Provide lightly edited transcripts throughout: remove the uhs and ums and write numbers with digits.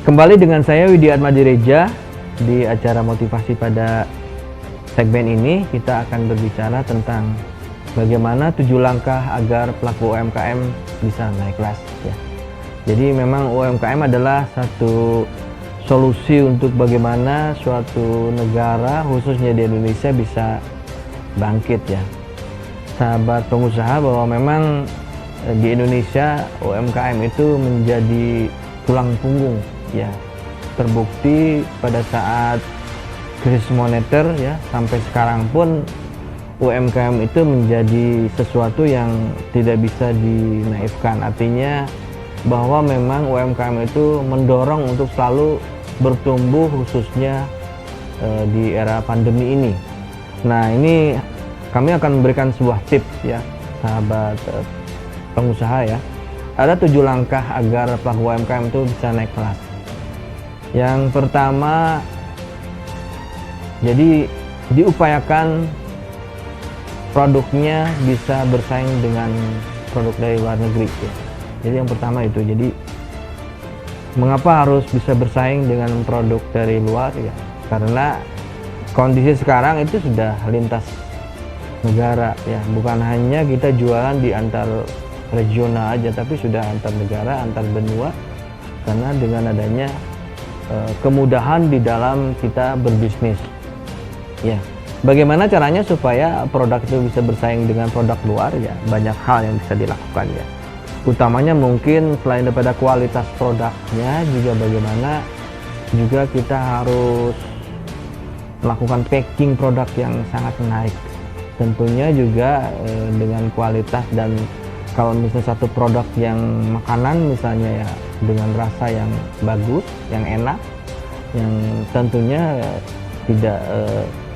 Kembali dengan saya Widi Atmadireja di acara motivasi pada segmen ini. Kita akan berbicara tentang bagaimana 7 langkah agar pelaku UMKM bisa naik kelas ya. Jadi memang UMKM adalah satu solusi untuk bagaimana suatu negara khususnya di Indonesia bisa bangkit ya. Sahabat pengusaha, bahwa memang di Indonesia UMKM itu menjadi tulang punggung ya. Terbukti pada saat krisis moneter ya, sampai sekarang pun UMKM itu menjadi sesuatu yang tidak bisa dinaifkan. Artinya bahwa memang UMKM itu mendorong untuk selalu bertumbuh, khususnya di era pandemi ini. Nah, ini kami akan memberikan sebuah tips ya, sahabat pengusaha ya. Ada 7 langkah agar pelaku UMKM itu bisa naik kelas. Yang pertama, jadi diupayakan produknya bisa bersaing dengan produk dari luar negeri ya. Jadi yang pertama itu, jadi mengapa harus bisa bersaing dengan produk dari luar ya? Karena kondisi sekarang itu sudah lintas negara ya, bukan hanya kita jualan di antar regional aja, tapi sudah antar negara, antar benua. Karena dengan adanya kemudahan di dalam kita berbisnis ya. Bagaimana caranya supaya produk itu bisa bersaing dengan produk luar ya? Banyak hal yang bisa dilakukan ya. Utamanya mungkin selain daripada kualitas produknya, juga bagaimana juga kita harus melakukan packing produk yang sangat menarik. Tentunya juga dengan kualitas, dan kalau misalnya satu produk yang makanan misalnya ya, dengan rasa yang bagus, yang enak, yang tentunya tidak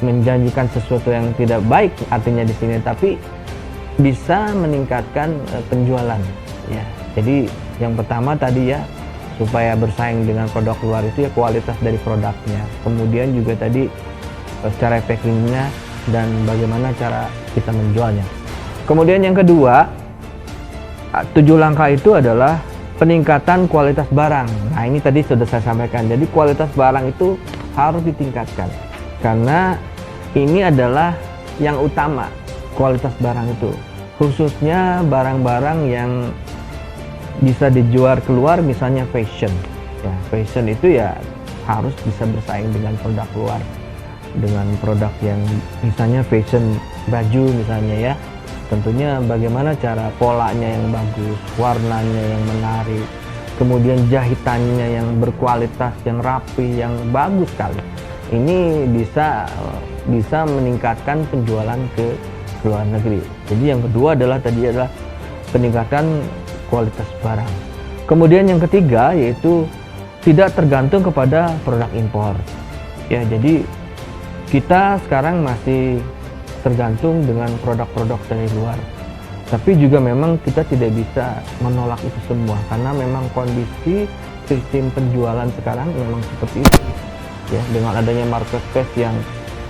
menjanjikan sesuatu yang tidak baik artinya di sini, tapi bisa meningkatkan penjualan ya. Jadi yang pertama tadi ya, supaya bersaing dengan produk luar itu ya kualitas dari produknya, kemudian juga tadi cara packingnya dan bagaimana cara kita menjualnya. Kemudian yang kedua, 7 langkah itu adalah peningkatan kualitas barang. Nah, ini tadi sudah saya sampaikan. Jadi kualitas barang itu harus ditingkatkan, karena ini adalah yang utama, kualitas barang itu. Khususnya barang-barang yang bisa dijual keluar, misalnya fashion. Ya, fashion itu ya harus bisa bersaing dengan produk luar. Dengan produk yang misalnya fashion baju misalnya ya. Tentunya bagaimana cara polanya yang bagus, warnanya yang menarik, kemudian jahitannya yang berkualitas, yang rapi, yang bagus sekali. Ini bisa meningkatkan penjualan ke luar negeri. Jadi yang kedua adalah tadi adalah peningkatan kualitas barang. Kemudian yang ketiga yaitu tidak tergantung kepada produk impor. Ya, jadi kita sekarang masih tergantung dengan produk-produk dari luar. Tapi juga memang kita tidak bisa menolak itu semua, karena memang kondisi sistem penjualan sekarang memang seperti itu. Ya, dengan adanya marketplace yang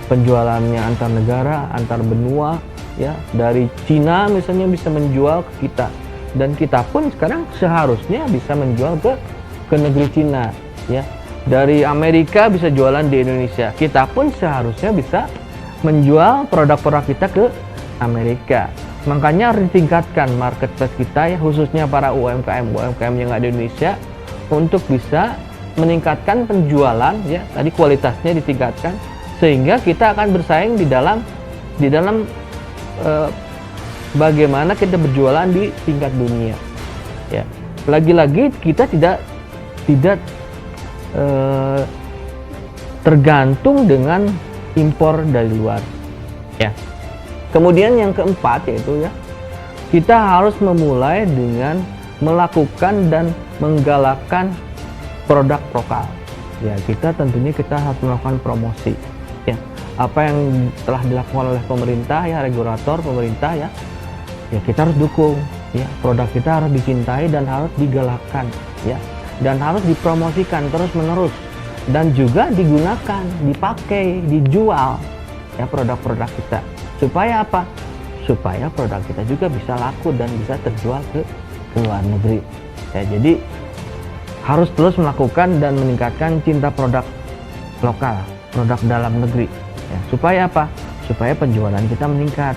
penjualannya antar negara, antar benua, ya, dari Cina misalnya bisa menjual ke kita, dan kita pun sekarang seharusnya bisa menjual ke negeri Cina, ya. Dari Amerika bisa jualan di Indonesia, kita pun seharusnya bisa menjual produk-produk kita ke Amerika. Makanya harus ditingkatkan marketplace kita ya, khususnya para UMKM yang ada di Indonesia, untuk bisa meningkatkan penjualan ya, tadi kualitasnya ditingkatkan, sehingga kita akan bersaing di dalam bagaimana kita berjualan di tingkat dunia ya. Lagi-lagi kita tidak tergantung dengan impor dari luar ya. Kemudian yang keempat yaitu ya, kita harus memulai dengan melakukan dan menggalakkan produk lokal ya. Kita tentunya harus melakukan promosi ya. Apa yang telah dilakukan oleh pemerintah ya, regulator pemerintah ya, kita harus dukung ya. Produk kita harus dicintai dan harus digalakkan ya, dan harus dipromosikan terus menerus, dan juga digunakan, dipakai, dijual ya produk-produk kita. Supaya apa? Supaya produk kita juga bisa laku dan bisa terjual ke luar negeri. Ya, jadi harus terus melakukan dan meningkatkan cinta produk lokal, produk dalam negeri. Ya, supaya apa? Supaya penjualan kita meningkat.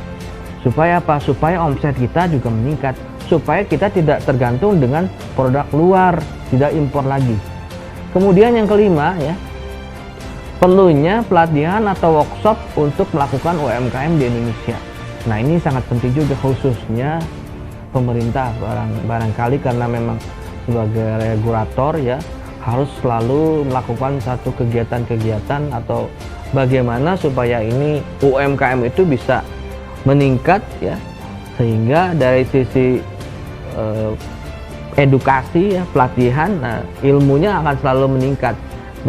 Supaya apa? Supaya omset kita juga meningkat. Supaya kita tidak tergantung dengan produk luar, tidak impor lagi. Kemudian yang kelima ya, perlunya pelatihan atau workshop untuk melakukan UMKM di Indonesia. Nah ini sangat penting juga, khususnya pemerintah barangkali karena memang sebagai regulator ya harus selalu melakukan satu kegiatan-kegiatan atau bagaimana supaya ini UMKM itu bisa meningkat ya, sehingga dari sisi edukasi ya, pelatihan, nah, ilmunya akan selalu meningkat,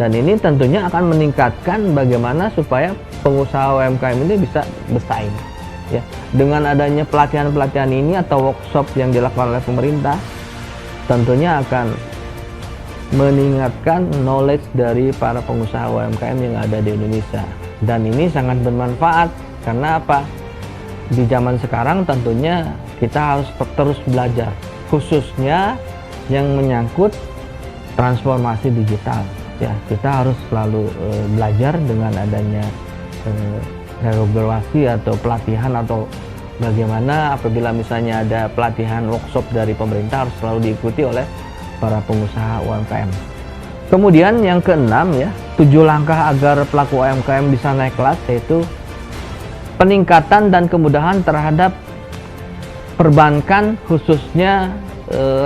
dan ini tentunya akan meningkatkan bagaimana supaya pengusaha UMKM ini bisa bersaing ya. Dengan adanya pelatihan-pelatihan ini atau workshop yang dilakukan oleh pemerintah, tentunya akan meningkatkan knowledge dari para pengusaha UMKM yang ada di Indonesia, dan ini sangat bermanfaat. Karena apa? Di zaman sekarang tentunya kita harus terus belajar, khususnya yang menyangkut transformasi digital ya. Kita harus selalu belajar dengan adanya regulasi atau pelatihan, atau bagaimana apabila misalnya ada pelatihan workshop dari pemerintah harus selalu diikuti oleh para pengusaha UMKM. Kemudian yang keenam ya, 7 langkah agar pelaku UMKM bisa naik kelas, yaitu peningkatan dan kemudahan terhadap perbankan, khususnya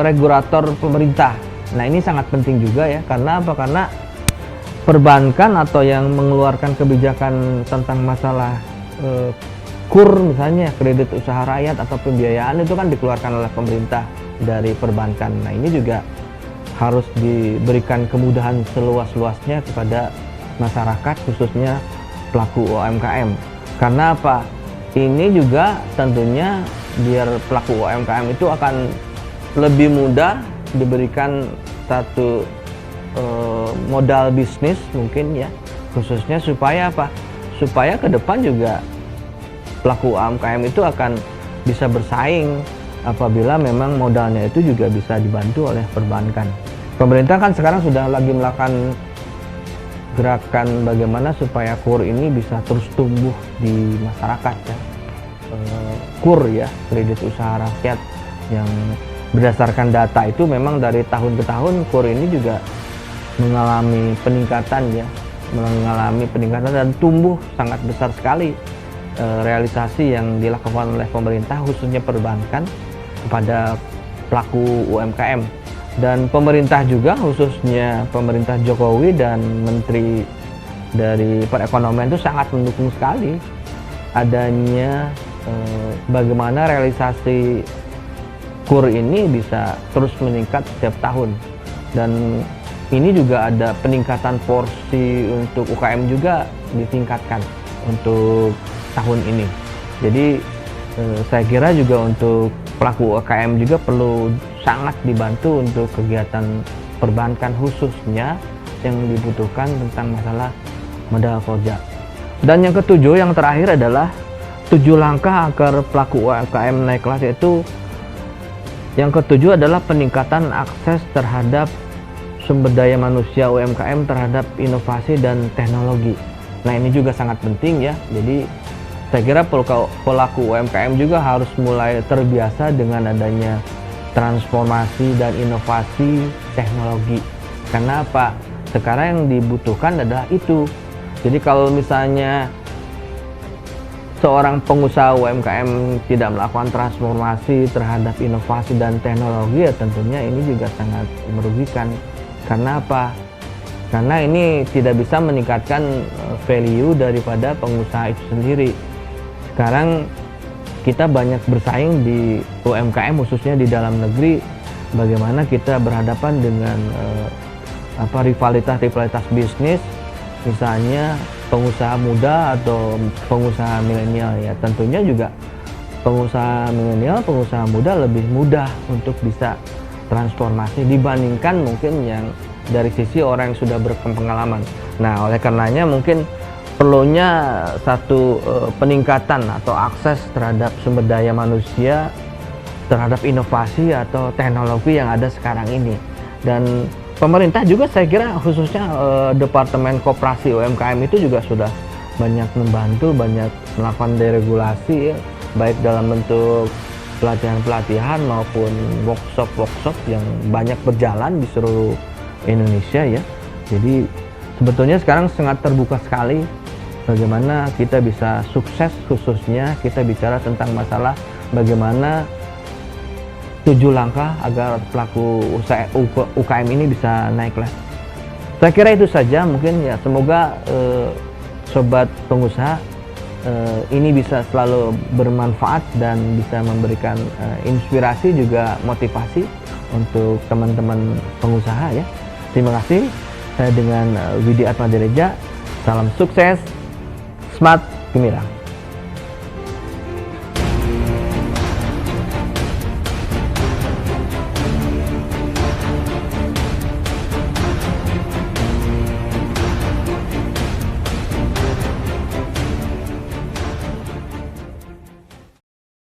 regulator pemerintah. Nah ini sangat penting juga ya, karena apa? Karena perbankan atau yang mengeluarkan kebijakan tentang masalah KUR misalnya, kredit usaha rakyat atau pembiayaan, itu kan dikeluarkan oleh pemerintah dari perbankan. Nah ini juga harus diberikan kemudahan seluas-luasnya kepada masyarakat, khususnya pelaku UMKM. Karena apa? Ini juga tentunya biar pelaku UMKM itu akan lebih mudah diberikan satu modal bisnis mungkin ya, khususnya supaya apa? Supaya ke depan juga pelaku UMKM itu akan bisa bersaing apabila memang modalnya itu juga bisa dibantu oleh perbankan. Pemerintah kan sekarang sudah lagi melakukan gerakan bagaimana supaya KUR ini bisa terus tumbuh di masyarakat ya. KUR ya, kredit usaha rakyat, yang berdasarkan data itu memang dari tahun ke tahun KUR ini juga mengalami peningkatan ya, dan tumbuh sangat besar sekali realisasi yang dilakukan oleh pemerintah, khususnya perbankan kepada pelaku UMKM. Dan pemerintah juga, khususnya pemerintah Jokowi dan Menteri dari Perekonomian itu sangat mendukung sekali adanya bagaimana realisasi KUR ini bisa terus meningkat setiap tahun. Dan ini juga ada peningkatan porsi untuk UKM juga ditingkatkan untuk tahun ini. Jadi saya kira juga untuk pelaku UKM juga perlu sangat dibantu untuk kegiatan perbankan, khususnya yang dibutuhkan tentang masalah modal kerja. Dan yang ketujuh, yang terakhir adalah 7 langkah agar pelaku UKM naik kelas, yaitu yang ketujuh adalah peningkatan akses terhadap sumber daya manusia UMKM terhadap inovasi dan teknologi. Nah ini juga sangat penting ya. Jadi saya kira pelaku UMKM juga harus mulai terbiasa dengan adanya transformasi dan inovasi teknologi. Karena apa? Sekarang yang dibutuhkan adalah itu. Jadi kalau misalnya seorang pengusaha UMKM tidak melakukan transformasi terhadap inovasi dan teknologi, ya tentunya ini juga sangat merugikan. Karena apa? Karena ini tidak bisa meningkatkan value daripada pengusaha itu sendiri. Sekarang kita banyak bersaing di UMKM, khususnya di dalam negeri, bagaimana kita berhadapan dengan rivalitas bisnis, misalnya pengusaha muda atau pengusaha milenial ya. Tentunya juga pengusaha milenial, pengusaha muda lebih mudah untuk bisa transformasi dibandingkan mungkin yang dari sisi orang yang sudah berpengalaman. Nah, oleh karenanya mungkin perlunya satu peningkatan atau akses terhadap sumber daya manusia terhadap inovasi atau teknologi yang ada sekarang ini. Dan pemerintah juga saya kira khususnya Departemen Koperasi UMKM itu juga sudah banyak membantu, banyak melakukan deregulasi ya, baik dalam bentuk pelatihan-pelatihan maupun workshop-workshop yang banyak berjalan di seluruh Indonesia ya. Jadi sebetulnya sekarang sangat terbuka sekali bagaimana kita bisa sukses, khususnya kita bicara tentang masalah bagaimana 7 langkah agar pelaku usaha UKM ini bisa naik kelas. Saya kira itu saja mungkin ya, semoga sobat pengusaha ini bisa selalu bermanfaat dan bisa memberikan inspirasi juga motivasi untuk teman-teman pengusaha ya. Terima kasih. Saya dengan Widi Atmajareja. Salam sukses, Smart Gemilang.